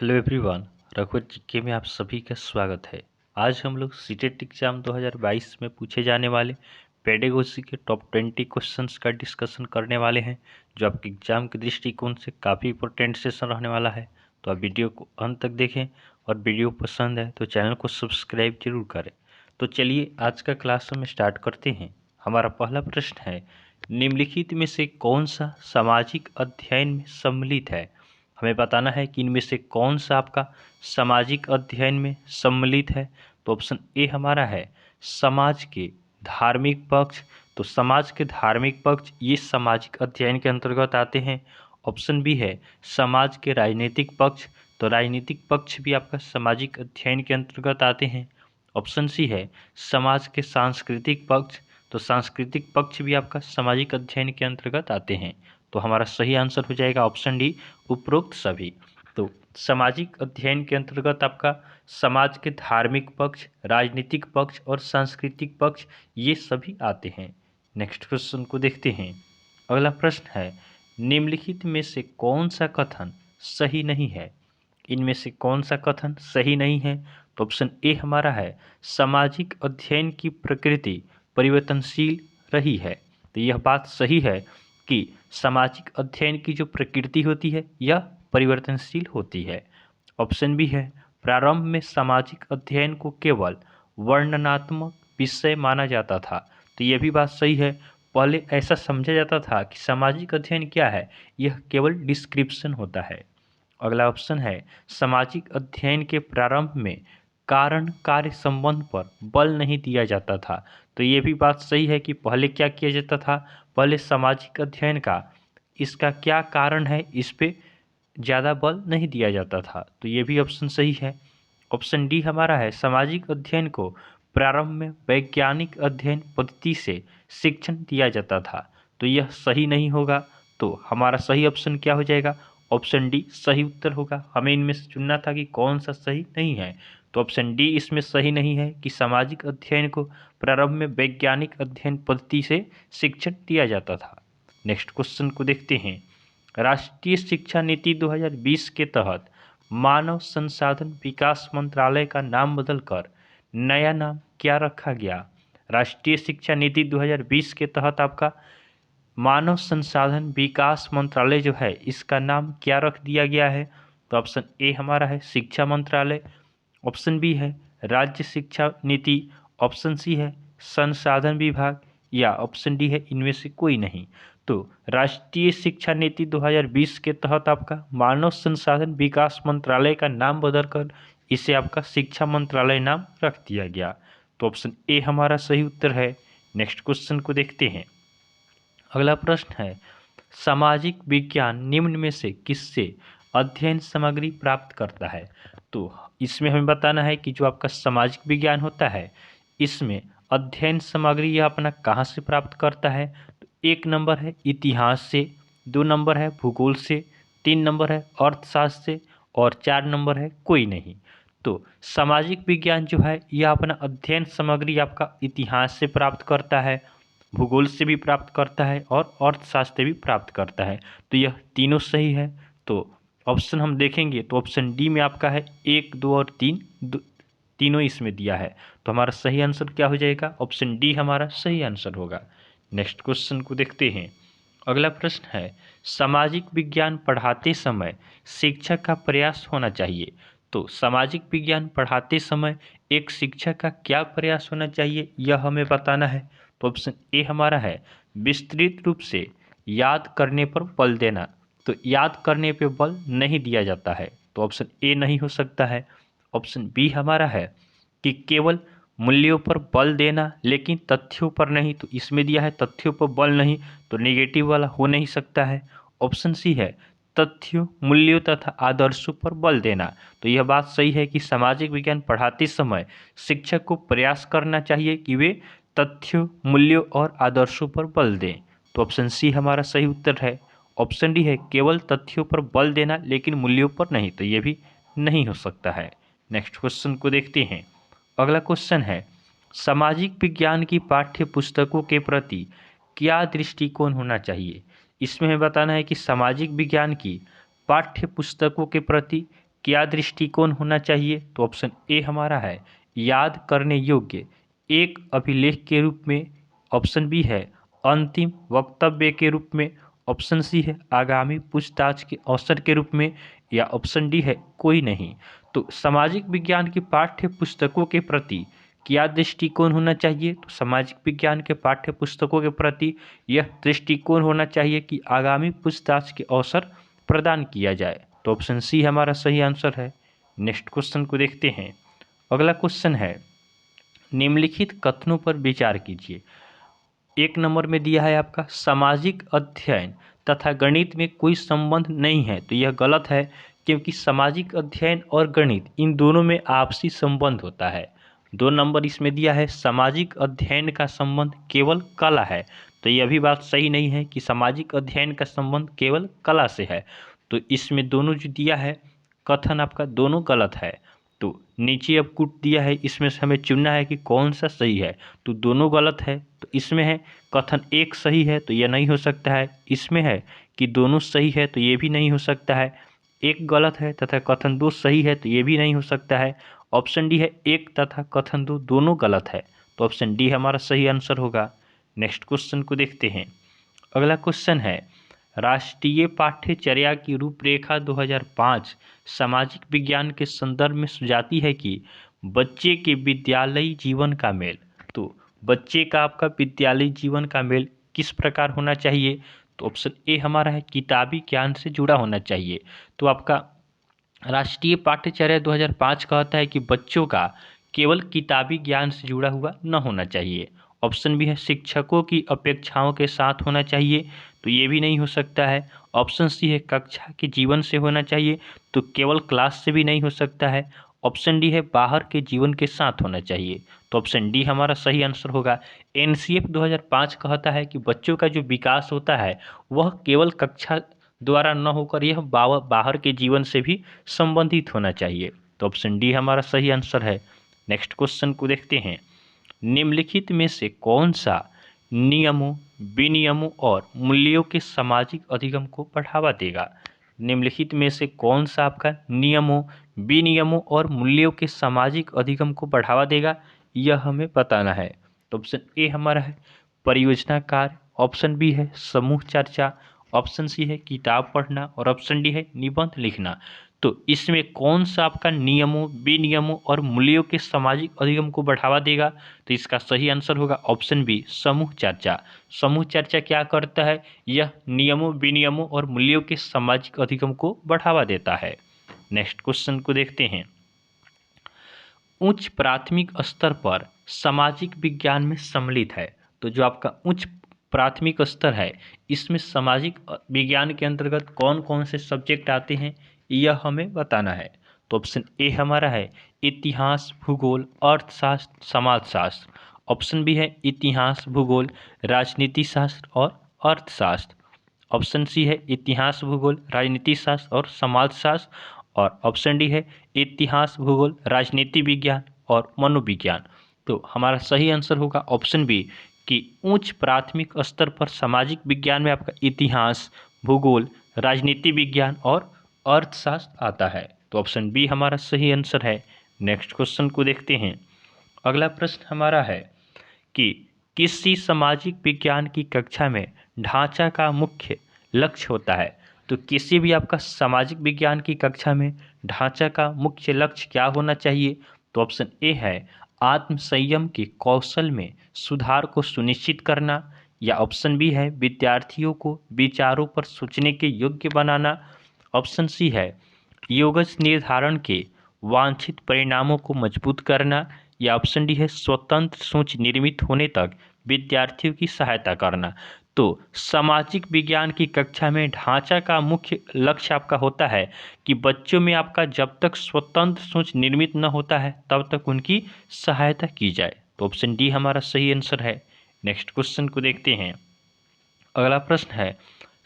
Hello everyone, रघुवर GK में आप सभी का स्वागत है। आज हम लोग सीटेट एग्जाम 2022 में पूछे जाने वाले पेडागोजी के टॉप 20 क्वेश्चंस का डिस्कशन करने वाले हैं, जो आपके एग्जाम के दृष्टिकोण से काफ़ी इंपॉर्टेंट सेशन रहने वाला है। तो आप वीडियो को अंत तक देखें और वीडियो पसंद है तो चैनल को सब्सक्राइब जरूर करें। तो चलिए आज का क्लास हम स्टार्ट करते हैं। हमारा पहला प्रश्न है, निम्नलिखित में से कौन सा सामाजिक अध्ययन में सम्मिलित है। हमें बताना है कि इनमें से कौन सा आपका सामाजिक अध्ययन में सम्मिलित है। तो ऑप्शन ए हमारा है समाज के धार्मिक पक्ष। तो समाज के धार्मिक पक्ष ये सामाजिक अध्ययन के अंतर्गत आते हैं। ऑप्शन बी है समाज के राजनीतिक पक्ष। तो राजनीतिक पक्ष भी आपका सामाजिक अध्ययन के अंतर्गत आते हैं। ऑप्शन सी है समाज के सांस्कृतिक पक्ष। तो सांस्कृतिक पक्ष भी आपका सामाजिक अध्ययन के अंतर्गत आते हैं। तो हमारा सही आंसर हो जाएगा ऑप्शन डी, उपरोक्त सभी। तो सामाजिक अध्ययन के अंतर्गत आपका समाज के धार्मिक पक्ष, राजनीतिक पक्ष और सांस्कृतिक पक्ष ये सभी आते हैं। नेक्स्ट क्वेश्चन को देखते हैं। अगला प्रश्न है, निम्नलिखित में से कौन सा कथन सही नहीं है। इनमें से कौन सा कथन सही नहीं है। तो ऑप्शन ए हमारा है सामाजिक अध्ययन की प्रकृति परिवर्तनशील रही है। तो यह बात सही है कि सामाजिक अध्ययन की जो प्रकृति होती है यह परिवर्तनशील होती है। ऑप्शन बी है प्रारंभ में सामाजिक अध्ययन को केवल वर्णनात्मक विषय माना जाता था। तो यह भी बात सही है। पहले ऐसा समझा जाता था कि सामाजिक अध्ययन क्या है, यह केवल डिस्क्रिप्शन होता है। अगला ऑप्शन है सामाजिक अध्ययन के प्रारंभ में कारण कार्य संबंध पर बल नहीं दिया जाता था। तो ये भी बात सही है कि पहले क्या किया जाता था, पहले सामाजिक अध्ययन का इसका क्या कारण है इस पे ज़्यादा बल नहीं दिया जाता था। तो ये भी ऑप्शन सही है। ऑप्शन डी हमारा है सामाजिक अध्ययन को प्रारंभ में वैज्ञानिक अध्ययन पद्धति से शिक्षण दिया जाता था। तो यह सही नहीं होगा। तो हमारा सही ऑप्शन क्या हो जाएगा, ऑप्शन डी सही उत्तर होगा। हमें इनमें से चुनना था कि कौन सा सही नहीं है। तो ऑप्शन डी इसमें सही नहीं है कि सामाजिक अध्ययन को प्रारंभ में वैज्ञानिक अध्ययन पद्धति से शिक्षण दिया जाता था। नेक्स्ट क्वेश्चन को देखते हैं। राष्ट्रीय शिक्षा नीति 2020 के तहत मानव संसाधन विकास मंत्रालय का नाम बदलकर नया नाम क्या रखा गया। राष्ट्रीय शिक्षा नीति 2020 के तहत आपका मानव संसाधन विकास मंत्रालय जो है इसका नाम क्या रख दिया गया है। तो ऑप्शन ए हमारा है शिक्षा मंत्रालय। ऑप्शन बी है राज्य शिक्षा नीति। ऑप्शन सी है संसाधन विभाग या ऑप्शन डी है इनमें से कोई नहीं। तो राष्ट्रीय शिक्षा नीति 2020 के तहत आपका मानव संसाधन विकास मंत्रालय का नाम बदलकर इसे आपका शिक्षा मंत्रालय नाम रख दिया गया। तो ऑप्शन ए हमारा सही उत्तर है। नेक्स्ट क्वेश्चन को देखते हैं। अगला प्रश्न है, सामाजिक विज्ञान निम्न में से किससे अध्ययन सामग्री प्राप्त करता है। तो इसमें हमें बताना है कि जो आपका सामाजिक विज्ञान होता है इसमें अध्ययन सामग्री यह अपना कहाँ से प्राप्त करता है। तो एक नंबर है इतिहास से, दो नंबर है भूगोल से, तीन नंबर है अर्थशास्त्र से और चार नंबर है कोई नहीं। तो सामाजिक विज्ञान जो है यह अपना अध्ययन सामग्री आपका इतिहास से प्राप्त करता है, भूगोल से भी प्राप्त करता है और अर्थशास्त्र से भी प्राप्त करता है। तो यह तीनों सही है। तो ऑप्शन हम देखेंगे तो ऑप्शन डी में आपका है एक, दो और तीन, तीनों इसमें दिया है। तो हमारा सही आंसर क्या हो जाएगा, ऑप्शन डी हमारा सही आंसर होगा। नेक्स्ट क्वेश्चन को देखते हैं। अगला प्रश्न है, सामाजिक विज्ञान पढ़ाते समय शिक्षक का प्रयास होना चाहिए। तो सामाजिक विज्ञान पढ़ाते समय एक शिक्षक का क्या प्रयास होना चाहिए यह हमें बताना है। तो ऑप्शन ए हमारा है विस्तृत रूप से याद करने पर बल देना। तो याद करने पे बल नहीं दिया जाता है। तो ऑप्शन ए नहीं हो सकता है। ऑप्शन बी हमारा है कि केवल मूल्यों पर बल देना लेकिन तथ्यों पर नहीं। तो इसमें दिया है तथ्यों पर बल नहीं, तो नेगेटिव वाला हो नहीं सकता है। ऑप्शन सी है तथ्यों, मूल्यों तथा आदर्शों पर बल देना। तो यह बात सही है कि सामाजिक विज्ञान पढ़ाते समय शिक्षक को प्रयास करना चाहिए कि वे तथ्यों, मूल्यों और आदर्शों पर बल दें। तो ऑप्शन सी हमारा सही उत्तर है। ऑप्शन डी है केवल तथ्यों पर बल देना लेकिन मूल्यों पर नहीं। तो ये भी नहीं हो सकता है। नेक्स्ट क्वेश्चन को देखते हैं। अगला क्वेश्चन है, सामाजिक विज्ञान की पाठ्य पुस्तकों के प्रति क्या दृष्टिकोण होना चाहिए। इसमें हमें बताना है कि सामाजिक विज्ञान की पाठ्य पुस्तकों के प्रति क्या दृष्टिकोण होना चाहिए? तो ऑप्शन ए हमारा है याद करने योग्य एक अभिलेख के रूप में। ऑप्शन बी है अंतिम वक्तव्य के रूप में। ऑप्शन सी है आगामी पूछताछ के अवसर के रूप में, या ऑप्शन डी है कोई नहीं। तो सामाजिक विज्ञान की पाठ्य पुस्तकों के प्रति क्या दृष्टिकोण होना चाहिए? तो सामाजिक विज्ञान के पाठ्य पुस्तकों के प्रति यह दृष्टिकोण होना चाहिए कि आगामी पूछताछ के अवसर प्रदान किया जाए। तो ऑप्शन सी हमारा सही आंसर है। नेक्स्ट क्वेश्चन को देखते हैं। अगला क्वेश्चन है निम्नलिखित कथनों पर विचार कीजिए। एक नंबर में दिया है आपका सामाजिक अध्ययन तथा गणित में कोई संबंध नहीं है। तो यह गलत है, क्योंकि सामाजिक अध्ययन और गणित इन दोनों में आपसी संबंध होता है। 2 नंबर इसमें दिया है सामाजिक अध्ययन का संबंध केवल कला है। तो यह भी बात सही नहीं है कि सामाजिक अध्ययन का संबंध केवल कला से है। तो इसमें दोनों जो दिया है कथन आपका दोनों गलत है। तो नीचे अब कुछ दिया है, इसमें से हमें चुनना है कि कौन सा सही है। तो दोनों गलत है। तो इसमें है कथन एक सही है, तो यह नहीं हो सकता है। इसमें है कि दोनों सही है, तो ये भी नहीं हो सकता है। एक गलत है तथा कथन 2 सही है, तो ये भी नहीं हो सकता है। ऑप्शन डी है एक तथा कथन 2 दोनों गलत है। तो ऑप्शन डी हमारा सही आंसर होगा। नेक्स्ट क्वेश्चन को देखते हैं। अगला क्वेश्चन है राष्ट्रीय पाठ्यचर्या की रूपरेखा 2005 सामाजिक विज्ञान के संदर्भ में सुझाती है कि बच्चे के विद्यालयी जीवन का मेल। तो बच्चे का आपका विद्यालयी जीवन का मेल किस प्रकार होना चाहिए? तो ऑप्शन ए हमारा है किताबी ज्ञान से जुड़ा होना चाहिए। तो आपका राष्ट्रीय पाठ्यचर्या 2005 कहता है कि बच्चों का केवल किताबी ज्ञान से जुड़ा हुआ न होना चाहिए। ऑप्शन भी है शिक्षकों की अपेक्षाओं के साथ होना चाहिए। तो ये भी नहीं हो सकता है। ऑप्शन सी है कक्षा के जीवन से होना चाहिए। तो केवल क्लास से भी नहीं हो सकता है। ऑप्शन डी है बाहर के जीवन के साथ होना चाहिए। तो ऑप्शन डी हमारा सही आंसर होगा। एनसीएफ 2005 कहता है कि बच्चों का जो विकास होता है वह केवल कक्षा द्वारा न होकर यह बाहर के जीवन से भी संबंधित होना चाहिए। तो ऑप्शन डी हमारा सही आंसर है। नेक्स्ट क्वेश्चन को देखते हैं। निम्नलिखित में से कौन सा नियमों विनियमों और मूल्यों के सामाजिक अधिगम को बढ़ावा देगा? निम्नलिखित में से कौन सा आपका नियमों विनियमों और मूल्यों के सामाजिक अधिगम को बढ़ावा देगा, यह हमें बताना है। तो ऑप्शन ए हमारा है परियोजना कार्य। ऑप्शन बी है समूह चर्चा। ऑप्शन सी है किताब पढ़ना और ऑप्शन डी है निबंध लिखना। तो इसमें कौन सा आपका नियमों विनियमों और मूल्यों के सामाजिक अधिगम को बढ़ावा देगा? तो इसका सही आंसर होगा ऑप्शन बी समूह चर्चा। समूह चर्चा क्या करता है? यह नियमों विनियमों और मूल्यों के सामाजिक अधिगम को बढ़ावा देता है। नेक्स्ट क्वेश्चन को देखते हैं। उच्च प्राथमिक स्तर पर सामाजिक विज्ञान में सम्मिलित है। तो जो आपका उच्च प्राथमिक स्तर है इसमें सामाजिक विज्ञान के अंतर्गत कौन कौन से सब्जेक्ट आते हैं, यह हमें बताना है। तो ऑप्शन ए हमारा है इतिहास भूगोल अर्थशास्त्र समाजशास्त्र। ऑप्शन बी है इतिहास भूगोल राजनीति शास्त्र और अर्थशास्त्र। ऑप्शन सी है इतिहास भूगोल राजनीति शास्त्र और समाजशास्त्र। और ऑप्शन डी है इतिहास भूगोल राजनीति विज्ञान और मनोविज्ञान। तो हमारा सही आंसर होगा ऑप्शन बी कि उच्च प्राथमिक स्तर पर सामाजिक विज्ञान में आपका इतिहास भूगोल राजनीति विज्ञान और अर्थशास्त्र आता है। तो ऑप्शन बी हमारा सही आंसर है। नेक्स्ट क्वेश्चन को देखते हैं। अगला प्रश्न हमारा है कि किसी सामाजिक विज्ञान की कक्षा में ढांचा का मुख्य लक्ष्य होता है। तो किसी भी आपका सामाजिक विज्ञान की कक्षा में ढांचा का मुख्य लक्ष्य क्या होना चाहिए? तो ऑप्शन ए है आत्म संयम के कौशल में सुधार को सुनिश्चित करना। या ऑप्शन बी है विद्यार्थियों को विचारों पर सोचने के योग्य बनाना। ऑप्शन सी है योग्य निर्धारण के वांछित परिणामों को मजबूत करना। या ऑप्शन डी है स्वतंत्र सोच निर्मित होने तक विद्यार्थियों की सहायता करना। तो सामाजिक विज्ञान की कक्षा में ढांचा का मुख्य लक्ष्य आपका होता है कि बच्चों में आपका जब तक स्वतंत्र सोच निर्मित न होता है तब तक उनकी सहायता की जाए। तो ऑप्शन डी हमारा सही आंसर है। नेक्स्ट क्वेश्चन को देखते हैं। अगला प्रश्न है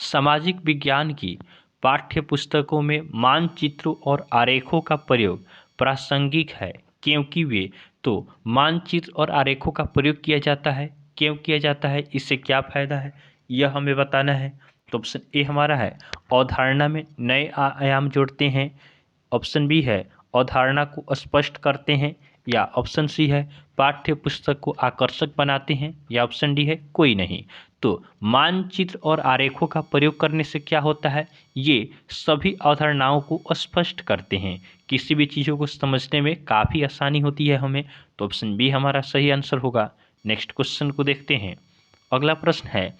सामाजिक विज्ञान की पाठ्य पुस्तकों में मानचित्रों और आरेखों का प्रयोग प्रासंगिक है क्योंकि वे। तो मानचित्र और आरेखों का प्रयोग किया जाता है, क्यों किया जाता है, इससे क्या फायदा है, यह हमें बताना है। तो ऑप्शन ए हमारा है अवधारणा में नए आयाम जोड़ते हैं। ऑप्शन बी है अवधारणा को स्पष्ट करते हैं, या ऑप्शन सी है पाठ्य पुस्तक को आकर्षक बनाते हैं, या ऑप्शन डी है कोई नहीं। तो मानचित्र और आरेखों का प्रयोग करने से क्या होता है, ये सभी अवधारणाओं को स्पष्ट करते हैं, किसी भी चीज़ों को समझने में काफ़ी आसानी होती है हमें। तो ऑप्शन बी हमारा सही आंसर होगा। नेक्स्ट क्वेश्चन को देखते हैं। अगला प्रश्न है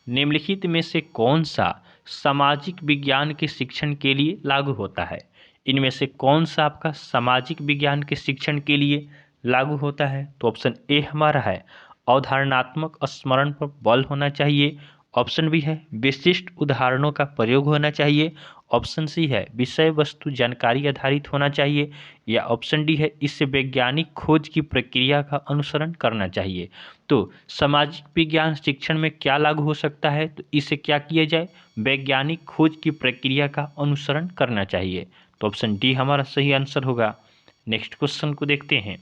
निम्नलिखित में से कौन सा सामाजिक विज्ञान के शिक्षण के लिए लागू होता है। इनमें से कौन सा आपका सामाजिक विज्ञान के शिक्षण के लिए लागू होता है। तो ऑप्शन ए हमारा है अवधारणात्मक स्मरण पर बल होना चाहिए, ऑप्शन बी है विशिष्ट उदाहरणों का प्रयोग होना चाहिए, ऑप्शन सी है विषय वस्तु जानकारी आधारित होना चाहिए, या ऑप्शन डी है इससे वैज्ञानिक खोज की प्रक्रिया का अनुसरण करना चाहिए। तो सामाजिक विज्ञान शिक्षण में क्या लागू हो सकता है, तो इसे क्या किया जाए, वैज्ञानिक खोज की प्रक्रिया का अनुसरण करना चाहिए। तो ऑप्शन डी हमारा सही आंसर होगा। नेक्स्ट क्वेश्चन को देखते हैं।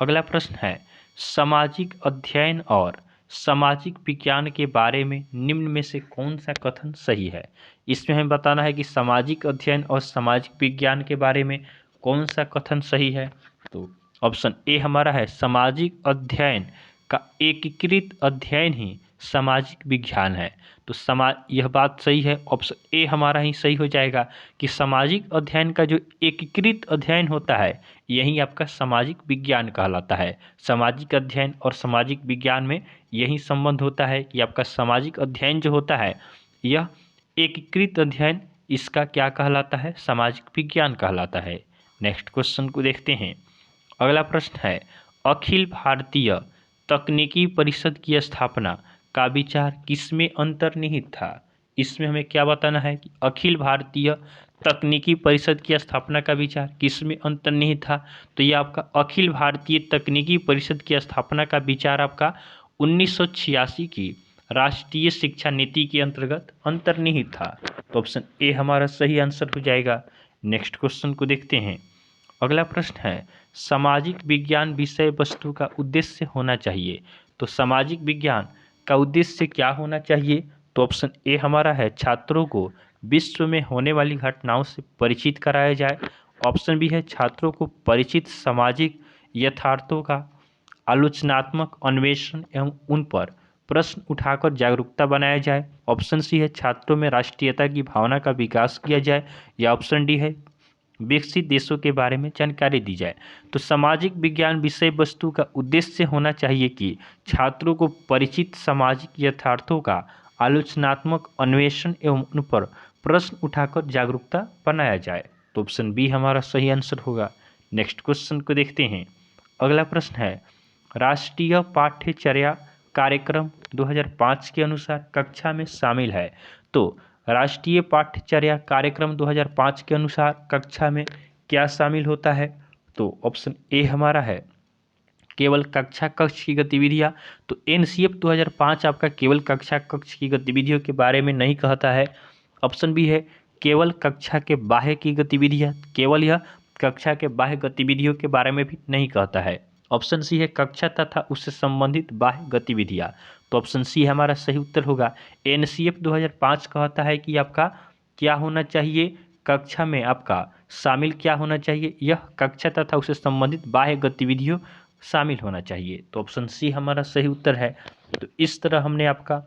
अगला प्रश्न है सामाजिक अध्ययन और सामाजिक विज्ञान के बारे में निम्न में से कौन सा कथन सही है। इसमें हमें बताना है कि सामाजिक अध्ययन और सामाजिक विज्ञान के बारे में कौन सा कथन सही है। तो ऑप्शन ए हमारा है सामाजिक अध्ययन का एकीकृत अध्ययन ही सामाजिक विज्ञान है। तो यह बात सही है, ऑप्शन ए हमारा ही सही हो जाएगा कि सामाजिक अध्ययन का जो एकीकृत अध्ययन होता है यही आपका सामाजिक विज्ञान कहलाता है। सामाजिक अध्ययन और सामाजिक विज्ञान में यही संबंध होता है कि आपका सामाजिक अध्ययन जो होता है यह एकीकृत अध्ययन इसका क्या कहलाता है, सामाजिक विज्ञान कहलाता है। नेक्स्ट क्वेश्चन को देखते हैं। अगला प्रश्न है अखिल भारतीय तकनीकी परिषद की स्थापना का विचार किसमें अंतर्निहित था। इसमें हमें क्या बताना है कि अखिल भारतीय तकनीकी परिषद की स्थापना का विचार किसमें अंतर्निहित था। तो ये आपका अखिल भारतीय तकनीकी परिषद की स्थापना का विचार आपका 1986 की राष्ट्रीय शिक्षा नीति के अंतर्गत अंतर्निहित था। तो ऑप्शन ए हमारा सही आंसर हो जाएगा। नेक्स्ट क्वेश्चन को देखते हैं। अगला प्रश्न है सामाजिक विज्ञान विषय वस्तु का उद्देश्य होना चाहिए। तो सामाजिक विज्ञान का उद्देश्य क्या होना चाहिए। तो ऑप्शन ए हमारा है छात्रों को विश्व में होने वाली घटनाओं से परिचित कराया जाए, ऑप्शन बी है छात्रों को परिचित सामाजिक यथार्थों का आलोचनात्मक अन्वेषण एवं उन पर प्रश्न उठाकर जागरूकता बनाया जाए, ऑप्शन सी है छात्रों में राष्ट्रीयता की भावना का विकास किया जाए, या ऑप्शन डी है विकसित देशों के बारे में जानकारी दी जाए। तो सामाजिक विज्ञान विषय वस्तु का उद्देश्य होना चाहिए कि छात्रों को परिचित सामाजिक यथार्थों का आलोचनात्मक अन्वेषण एवं उन पर प्रश्न उठाकर जागरूकता बनाया जाए। तो ऑप्शन बी हमारा सही आंसर होगा। नेक्स्ट क्वेश्चन को देखते हैं। अगला प्रश्न है राष्ट्रीय पाठ्यचर्या कार्यक्रम 2005 के अनुसार कक्षा में शामिल है। तो राष्ट्रीय पाठ्यचर्या कार्यक्रम 2005 के अनुसार कक्षा में क्या शामिल होता है। तो ऑप्शन ए हमारा है केवल कक्षा कक्ष की गतिविधियाँ। तो एनसीएफ 2005 आपका केवल कक्षा कक्ष की गतिविधियों के बारे में नहीं कहता है। ऑप्शन बी है केवल कक्षा के बाह्य की गतिविधियाँ, केवल यह कक्षा के बाह्य गतिविधियों के बारे में भी नहीं कहता है। ऑप्शन सी है कक्षा तथा उससे संबंधित बाह्य गतिविधियाँ। तो ऑप्शन सी हमारा सही उत्तर होगा। एनसीएफ 2005 कहता है कि आपका क्या होना चाहिए, कक्षा में आपका शामिल क्या होना चाहिए, यह कक्षा तथा उससे संबंधित बाह्य गतिविधियों शामिल होना चाहिए। तो ऑप्शन सी हमारा सही उत्तर है। तो इस तरह हमने आपका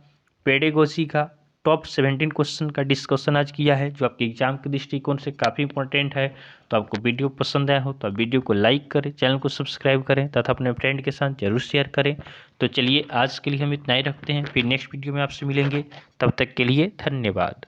पेडागोजी का टॉप 17 क्वेश्चन का डिस्कशन आज किया है, जो आपके एग्जाम के दृष्टिकोण से काफ़ी इंपॉर्टेंट है। तो आपको वीडियो पसंद आया हो तो आप वीडियो को लाइक करें, चैनल को सब्सक्राइब करें तथा अपने फ्रेंड के साथ जरूर शेयर करें। तो चलिए आज के लिए हम इतना ही रखते हैं, फिर नेक्स्ट वीडियो में आपसे मिलेंगे। तब तक के लिए धन्यवाद।